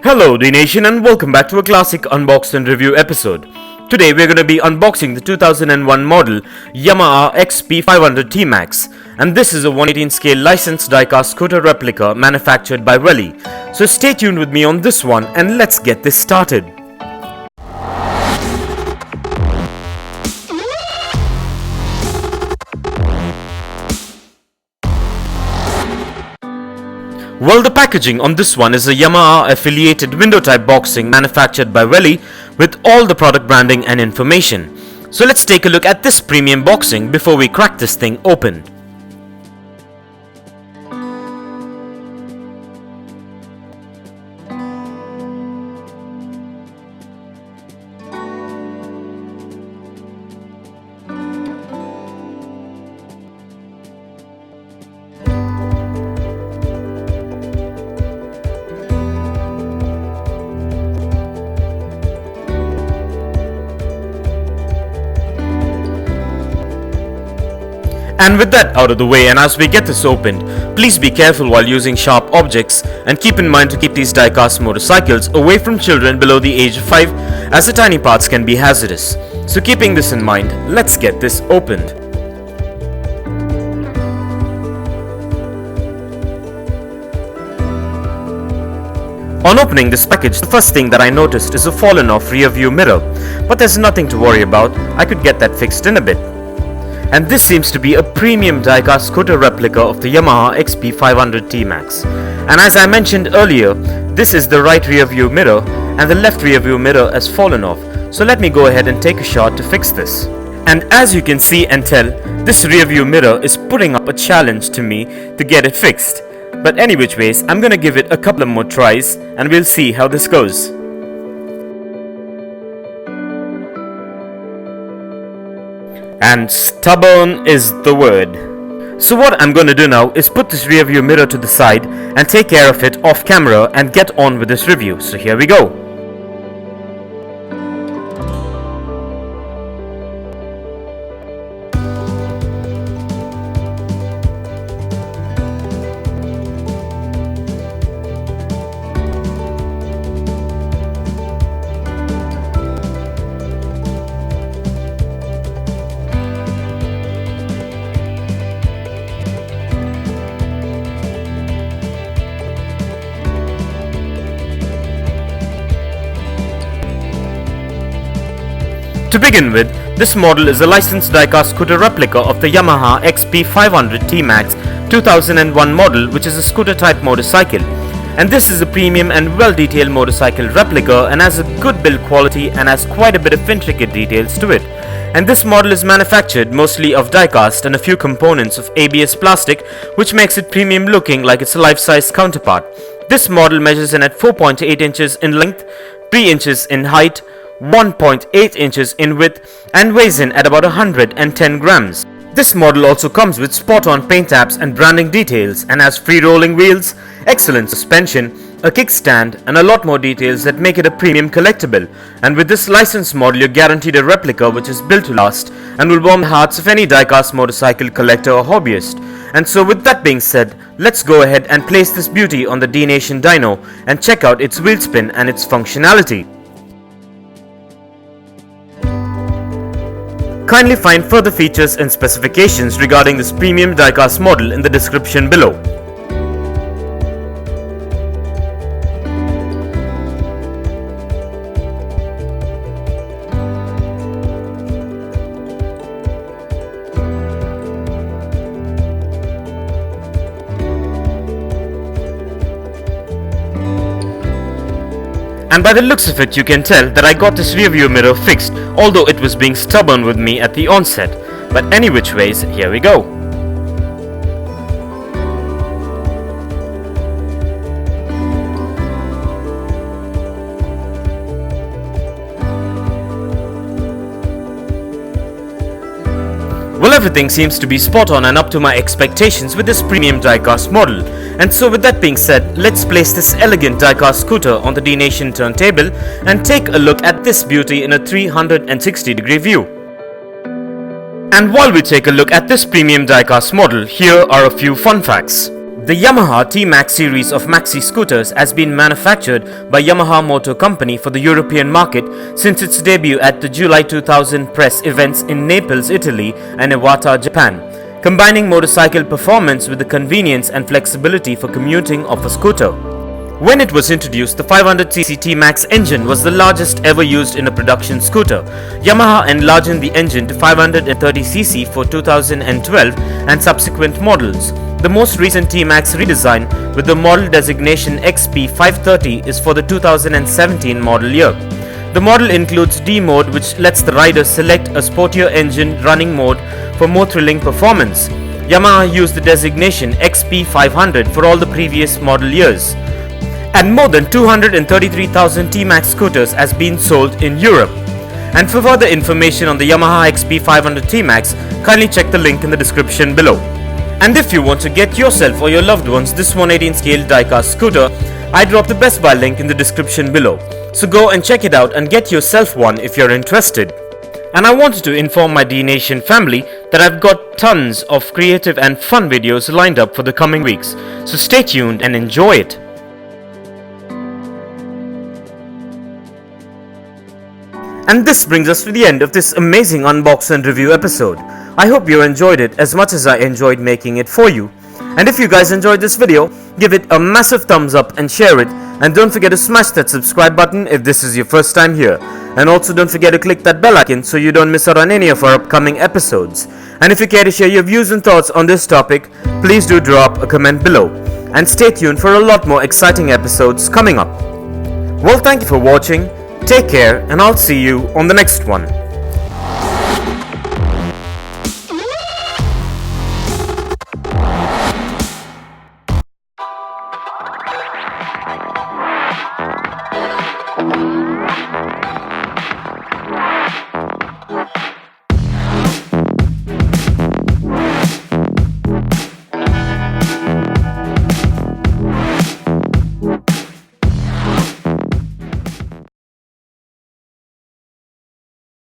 Hello Dnation and welcome back to a Classic Unbox and Review episode. Today we're going to be unboxing the 2001 model Yamaha Xp500 Tmax, and this is a 118 scale licensed diecast scooter replica manufactured by Welly. So stay tuned with me on this one and let's get this started. Well, the packaging on this one is a Yamaha affiliated window type boxing manufactured by Welly with all the product branding and information. So let's take a look at this premium boxing before we crack this thing open. And with that out of the way, and as we get this opened, please be careful while using sharp objects and keep in mind to keep these diecast motorcycles away from children below the age of 5, as the tiny parts can be hazardous. So keeping this in mind, let's get this opened. On opening this package, the first thing that I noticed is a fallen off rear view mirror, but there's nothing to worry about. I could get that fixed in a bit. And this seems to be a premium diecast scooter replica of the Yamaha Xp500 Tmax. And as I mentioned earlier, this is the right rear view mirror and the left rear view mirror has fallen off. So let me go ahead and take a shot to fix this. And as you can see and tell, this rear view mirror is putting up a challenge to me to get it fixed. But any which ways, I'm gonna give it a couple of more tries and we'll see how this goes. And stubborn is the word. So what I'm going to do now is put this rear view mirror to the side and take care of it off camera and get on with this review. So here we go. To begin with, this model is a licensed diecast scooter replica of the Yamaha Xp500 Tmax 2001 model, which is a scooter type motorcycle. And this is a premium and well detailed motorcycle replica and has a good build quality and has quite a bit of intricate details to it. And this model is manufactured mostly of diecast and a few components of ABS plastic, which makes it premium looking like its life-size counterpart. This model measures in at 4.8 inches in length, 3 inches in height, 1.8 inches in width and weighs in at about 110 grams. This model also comes with spot-on paint apps and branding details and has free rolling wheels, excellent suspension, a kickstand and a lot more details that make it a premium collectible. And with this licensed model, you're guaranteed a replica which is built to last and will warm the hearts of any diecast motorcycle collector or hobbyist. And so with that being said, let's go ahead and place this beauty on the Dnation dyno and check out its wheel spin and its functionality. Kindly find further features and specifications regarding this premium diecast model in the description below. And by the looks of it, you can tell that I got this rear view mirror fixed, although it was being stubborn with me at the onset. But any which ways, here we go. Well, everything seems to be spot on and up to my expectations with this premium diecast model. And so with that being said, let's place this elegant diecast scooter on the Dnation turntable and take a look at this beauty in a 360-degree view. And while we take a look at this premium diecast model, here are a few fun facts. The Yamaha TMAX series of maxi-scooters has been manufactured by Yamaha Motor Company for the European market since its debut at the July 2000 press events in Naples, Italy and Iwata, Japan, combining motorcycle performance with the convenience and flexibility for commuting of a scooter. When it was introduced, the 500cc TMAX engine was the largest ever used in a production scooter. Yamaha enlarged the engine to 530cc for 2012 and subsequent models. The most recent TMAX redesign with the model designation Xp500 is for the 2017 model year. The model includes D mode, which lets the rider select a sportier engine running mode for more thrilling performance. Yamaha used the designation Xp500 for all the previous model years. And more than 233,000 TMAX scooters has been sold in Europe. And for further information on the Yamaha Xp500 Tmax, kindly check the link in the description below. And if you want to get yourself or your loved ones this 118 scale diecast scooter, I drop the Best Buy link in the description below. So go and check it out and get yourself one if you're interested. And I wanted to inform my Dnation family that I've got tons of creative and fun videos lined up for the coming weeks. So stay tuned and enjoy it. And this brings us to the end of this amazing unbox and review episode. I hope you enjoyed it as much as I enjoyed making it for you. And if you guys enjoyed this video, give it a massive thumbs up and share it. And don't forget to smash that subscribe button if this is your first time here. And also don't forget to click that bell icon so you don't miss out on any of our upcoming episodes. And if you care to share your views and thoughts on this topic, please do drop a comment below. And stay tuned for a lot more exciting episodes coming up. Well, thank you for watching. Take care, and I'll see you on the next one.